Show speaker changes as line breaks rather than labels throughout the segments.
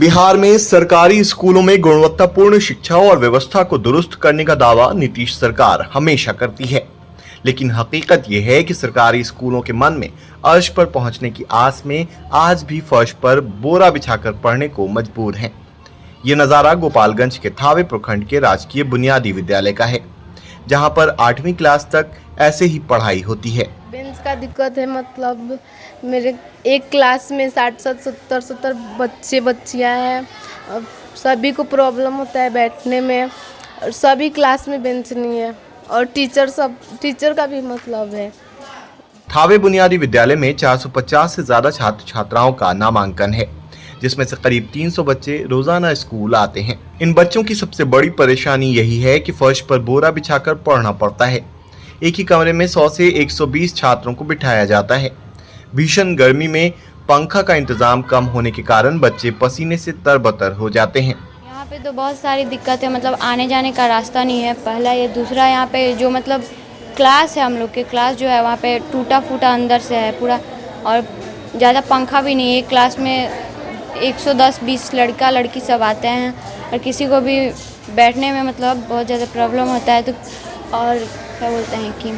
बिहार में सरकारी स्कूलों में गुणवत्तापूर्ण शिक्षा और व्यवस्था को दुरुस्त करने का दावा नीतीश सरकार हमेशा करती है, लेकिन हकीकत यह है कि सरकारी स्कूलों के मन में अर्श पर पहुंचने की आस में आज भी फर्श पर बोरा बिछाकर पढ़ने को मजबूर हैं। ये नज़ारा गोपालगंज के थावे प्रखंड के राजकीय बुनियादी विद्यालय का है, जहां पर 8वीं क्लास तक ऐसे ही पढ़ाई होती है।
बेंच का दिक्कत है, मतलब मेरे एक क्लास में 60-70 बच्चियां हैं और सभी को प्रॉब्लम होता है बैठने में, और सभी क्लास में बेंच नहीं है और टीचर का भी मतलब है।
थावे बुनियादी विद्यालय में 450 से ज्यादा छात्र छात्राओं का नामांकन है, जिसमें से करीब 300 बच्चे रोजाना स्कूल आते हैं। इन बच्चों की सबसे बड़ी परेशानी यही है कि फर्श पर बोरा बिछाकर पढ़ना पड़ता है। एक ही कमरे में 100 से 120 छात्रों को बिठाया जाता है। भीषण गर्मी में पंखा का इंतजाम कम होने के कारण बच्चे पसीने से तरबतर हो जाते हैं।
यहाँ पे तो बहुत सारी दिक्कत है, मतलब आने जाने का रास्ता नहीं है, पहला ये। दूसरा, यहाँ पे जो मतलब क्लास है, हम लोग के क्लास जो है वहाँ पे टूटा फूटा अंदर से है पूरा, और ज़्यादा पंखा भी नहीं है। एक क्लास में 110-20 लड़का लड़की सब आते हैं और किसी को भी बैठने में मतलब बहुत ज़्यादा प्रॉब्लम होता है। तो और क्या बोलते हैं कि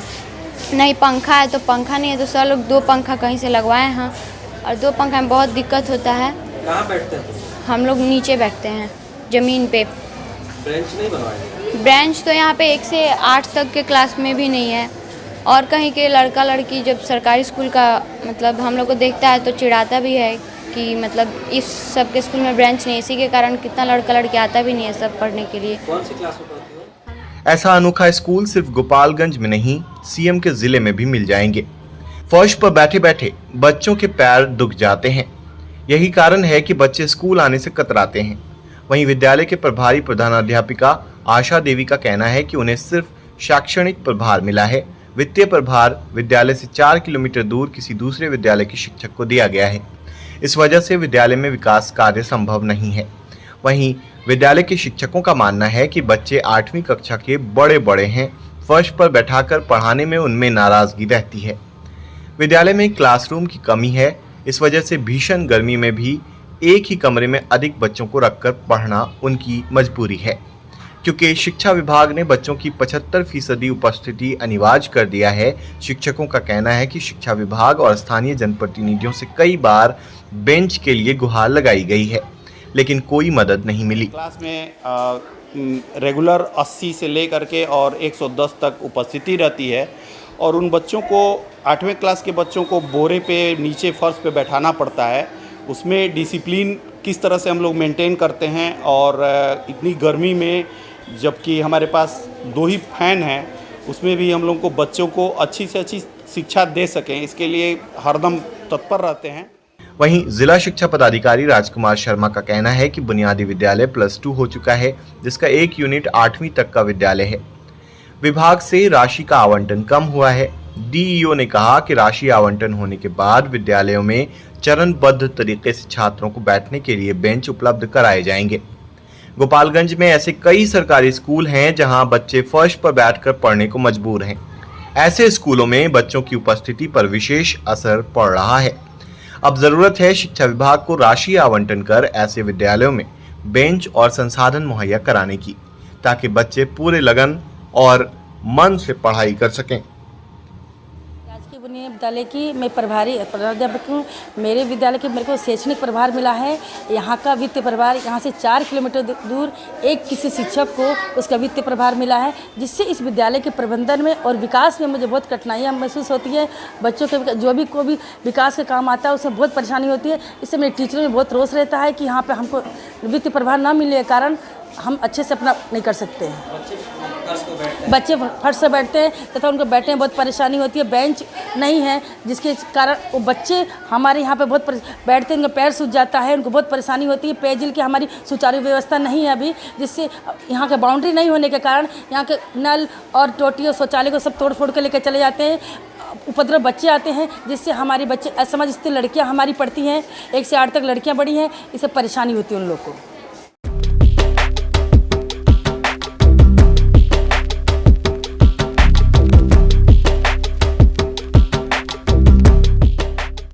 नहीं पंखा है तो पंखा नहीं है, तो सर लोग 2 पंखा कहीं से लगवाए हैं, और 2 पंखा में बहुत दिक्कत होता है।
कहाँ बैठते हैं?
हम लोग नीचे बैठते हैं ज़मीन पे।
बेंच नहीं बनवाए?
ब्रांच तो यहाँ पे 1 से 8 तक के क्लास में भी नहीं है, और कहीं के लड़का लड़की जब सरकारी स्कूल का मतलब हम लोग को देखता है तो चिढ़ाता भी है कि मतलब इस सब के स्कूल में ब्रांच नहीं है, इसी के कारण कितना लड़का लड़की आता भी नहीं है सब पढ़ने के लिए।
कौन सी क्लास में पढ़ती हो?
ऐसा अनोखा स्कूल सिर्फ गोपालगंज में नहीं, सीएम के जिले में भी मिल जाएंगे। फर्श पर बैठे बैठे बच्चों के पैर दुख जाते हैं। यही कारण है कि बच्चे स्कूल आने से कतराते हैं। वहीं विद्यालय के प्रभारी प्रधानाध्यापिका आशा देवी का कहना है कि उन्हें सिर्फ शैक्षणिक प्रभार मिला है, वित्तीय प्रभार विद्यालय से 4 किलोमीटर दूर किसी दूसरे विद्यालय के शिक्षक को दिया गया है। इस वजह से विद्यालय में विकास कार्य संभव नहीं है। वहीं विद्यालय के शिक्षकों का मानना है कि बच्चे 8वीं कक्षा के बड़े हैं, फर्श पर बैठाकर पढ़ाने में उनमें नाराजगी रहती है। विद्यालय में क्लासरूम की कमी है, इस वजह से भीषण गर्मी में भी एक ही कमरे में अधिक बच्चों को रखकर पढ़ना उनकी मजबूरी है। क्योंकि शिक्षा विभाग ने बच्चों की 75% उपस्थिति अनिवार्य कर दिया है। शिक्षकों का कहना है कि शिक्षा विभाग और स्थानीय जनप्रतिनिधियों से कई बार बेंच के लिए गुहार लगाई गई है, लेकिन कोई मदद नहीं मिली।
क्लास में रेगुलर 80 से लेकर के और 110 तक उपस्थिति रहती है, और उन बच्चों को 8वें क्लास के बच्चों को बोरे पे नीचे फर्श पे बैठाना पड़ता है। उसमें डिसिप्लिन किस तरह से हम लोग मेंटेन करते हैं, और इतनी गर्मी में जबकि हमारे पास 2 ही फैन हैं, उसमें भी हम लोग को बच्चों को अच्छी से अच्छी शिक्षा दे सकें, इसके लिए हरदम तत्पर रहते हैं।
वहीं जिला शिक्षा पदाधिकारी राजकुमार शर्मा का कहना है कि बुनियादी विद्यालय +2 हो चुका है, जिसका एक यूनिट 8वीं तक का विद्यालय है। विभाग से राशि का आवंटन कम हुआ है। डीईओ ने कहा कि राशि आवंटन होने के बाद विद्यालयों में चरणबद्ध तरीके से छात्रों को बैठने के लिए बेंच उपलब्ध कराए जाएंगे। गोपालगंज में ऐसे कई सरकारी स्कूल हैं जहां बच्चे फर्श पर बैठकर पढ़ने को मजबूर हैं। ऐसे स्कूलों में बच्चों की उपस्थिति पर विशेष असर पड़ रहा है। अब जरूरत है शिक्षा विभाग को राशि आवंटन कर ऐसे विद्यालयों में बेंच और संसाधन मुहैया कराने की, ताकि बच्चे पूरे लगन और मन से पढ़ाई कर सकें।
राजकीय बुनियादी विद्यालय की मैं प्रधानाध्यापक हूँ। मेरे विद्यालय के मेरे को शैक्षणिक प्रभार मिला है। यहाँ का वित्तीय प्रभार, यहाँ से 4 किलोमीटर दूर एक किसी शिक्षक को उसका वित्तीय प्रभार मिला है, जिससे इस विद्यालय के प्रबंधन में और विकास में मुझे बहुत कठिनाइयाँ महसूस होती है। बच्चों के जो भी कोई भी विकास का काम आता है उसमें बहुत परेशानी होती है। इससे मेरे टीचरों में बहुत रोष रहता है कि यहाँ पर हमको वित्तीय प्रभार न मिलने के कारण हम अच्छे से अपना नहीं कर सकते हैं। बच्चे फर्श से बैठते हैं तथा उनको बैठने में बहुत परेशानी होती है। बेंच नहीं है, जिसके कारण वो बच्चे हमारे यहाँ पे बहुत बैठते हैं, उनका पैर सूज जाता है, उनको बहुत परेशानी होती है। पेयजल की हमारी सुचारू व्यवस्था नहीं है अभी, जिससे यहाँ के बाउंड्री नहीं होने के कारण यहाँ के नल और टोटी और शौचालय को सब तोड़ फोड़ के लेकर चले जाते हैं। उपद्रव बच्चे आते हैं, जिससे हमारे बच्चे असमझ स्थित लड़कियाँ हमारी पढ़ती हैं, 1 से 8 तक लड़कियाँ बड़ी हैं, इससे परेशानी होती है उन लोग को।